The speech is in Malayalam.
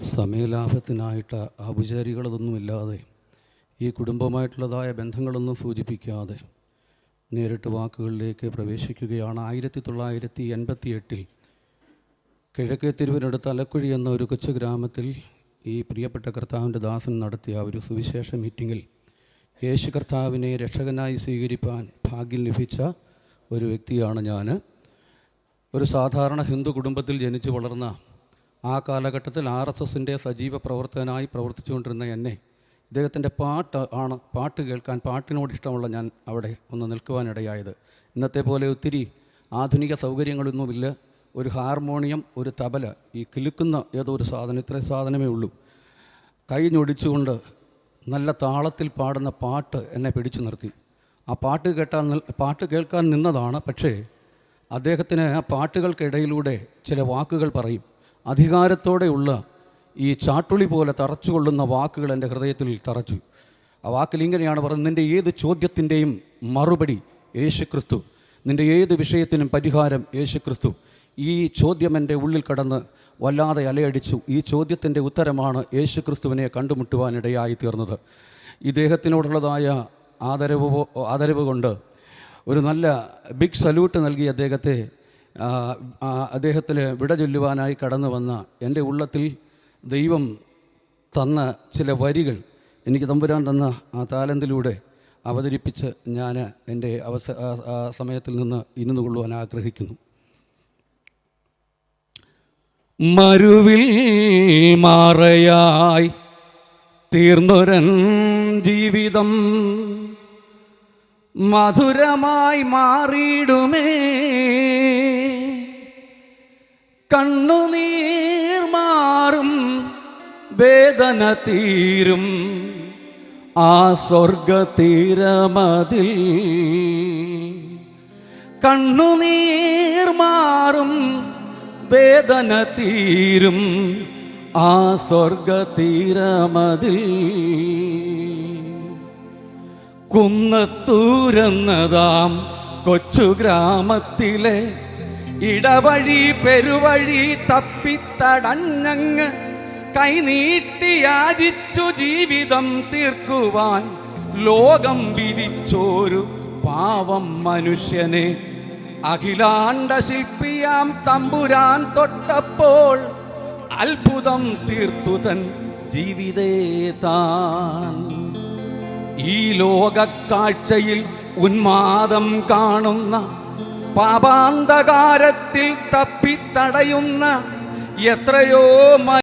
സമയലാഭത്തിനായിട്ട് ഔപചാരികളതൊന്നുമില്ലാതെ ഈ കുടുംബമായിട്ടുള്ളതായ ബന്ധങ്ങളൊന്നും സൂചിപ്പിക്കാതെ നേരിട്ട് വാക്കുകളിലേക്ക് പ്രവേശിക്കുകയാണ്. 1988 കിഴക്കേ തിരുവനടുത്ത് അലക്കുഴി എന്ന ഒരു കൊച്ചു ഗ്രാമത്തിൽ ഈ പ്രിയപ്പെട്ട കർത്താവിൻ്റെ ദാസൻ നടത്തിയ ഒരു സുവിശേഷ മീറ്റിങ്ങിൽ യേശു കർത്താവിനെ രക്ഷകനായി സ്വീകരിപ്പാൻ ഭാഗ്യം ലഭിച്ച ഒരു വ്യക്തിയാണ് ഞാൻ. ഒരു സാധാരണ ഹിന്ദു കുടുംബത്തിൽ ജനിച്ചു വളർന്ന ആ കാലഘട്ടത്തിൽ RSSൻ്റെ സജീവ പ്രവർത്തകനായി പ്രവർത്തിച്ചുകൊണ്ടിരുന്ന എന്നെ ഇദ്ദേഹത്തിൻ്റെ പാട്ട് കേൾക്കാൻ, പാട്ടിനോട് ഇഷ്ടമുള്ള ഞാൻ അവിടെ ഒന്ന് നിൽക്കുവാനിടയായത്. ഇന്നത്തെ പോലെ ഒത്തിരി ആധുനിക സൗകര്യങ്ങളൊന്നുമില്ല. ഒരു ഹാർമോണിയം, ഒരു തബല, ഈ കിലുക്കുന്ന ഏതോ ഒരു സാധനം, ഇത്രയും സാധനമേ ഉള്ളൂ. കൈ ഞൊടിച്ചുകൊണ്ട് നല്ല താളത്തിൽ പാടുന്ന പാട്ട് എന്നെ പിടിച്ചു നിർത്തി. ആ പാട്ട് കേൾക്കാൻ നിന്നതാണ്. പക്ഷേ അദ്ദേഹത്തിന് ആ പാട്ടുകൾക്കിടയിലൂടെ ചില വാക്കുകൾ പറയും. അധികാരത്തോടെയുള്ള ഈ ചാട്ടുളി പോലെ തറച്ചുകൊള്ളുന്ന വാക്കുകൾ എൻ്റെ ഹൃദയത്തിൽ തറച്ചു. ആ വാക്കിൽ ഇങ്ങനെയാണ് പറയുന്നത്: നിൻ്റെ ഏത് ചോദ്യത്തിൻ്റെയും മറുപടി യേശുക്രിസ്തു, നിൻ്റെ ഏത് വിഷയത്തിനും പരിഹാരം യേശുക്രിസ്തു. ഈ ചോദ്യം എൻ്റെ ഉള്ളിൽ കടന്ന് വല്ലാതെ അലയടിച്ചു. ഈ ചോദ്യത്തിൻ്റെ ഉത്തരമാണ് യേശുക്രിസ്തുവിനെ കണ്ടുമുട്ടുവാനിടയായി തീർന്നത്. ഇദ്ദേഹത്തിനോടുള്ളതായ ആദരവ് കൊണ്ട് ഒരു നല്ല ബിഗ് സല്യൂട്ട് നൽകി അദ്ദേഹത്തിന് വിട ചൊല്ലുവാനായി കടന്നു വന്ന എൻ്റെ ഉള്ളത്തിൽ ദൈവം തന്ന ചില വരികൾ എനിക്ക് തമ്പുരാൻ തന്ന ആ താലന്തിലൂടെ അവതരിപ്പിച്ച് ഞാൻ എൻ്റെ സമയത്തിൽ നിന്ന് ഇരുന്നു കൊള്ളുവാൻ ആഗ്രഹിക്കുന്നു. മരുവിൽ മാറയായി തീർന്നൊരൻ ജീവിതം മധുരമായി മാറിയിടുമേ. കണ്ണുനീർ മാറും, വേദന തീരും ആ സ്വർഗതീരമതിൽ. കണ്ണുനീർ മാറും, വേദന തീരും ആ സ്വർഗതീരമതിൽ. കുന്നത്തൂരെന്നതാം കൊച്ചു ഗ്രാമത്തിലെ ഇടവഴി പെരുവഴി തപ്പിത്തടഞ്ഞങ്ങ് കൈനീട്ടി യാചിച്ചു ജീവിതം തീർക്കുവാൻ ലോകം വിധിച്ചോരു പാവം മനുഷ്യനെ അഖിലാണ്ട ശില്പിയാം തമ്പുരാൻ തൊട്ടപ്പോൾ അത്ഭുതം തീർത്തു തൻ ജീവിതേ താൻ. ഈ ലോകക്കാഴ്ചയിൽ ഉന്മാദം കാണുന്ന, പാപാന്തകാരത്തിൽ തപ്പിത്തടയുന്ന എത്രയോ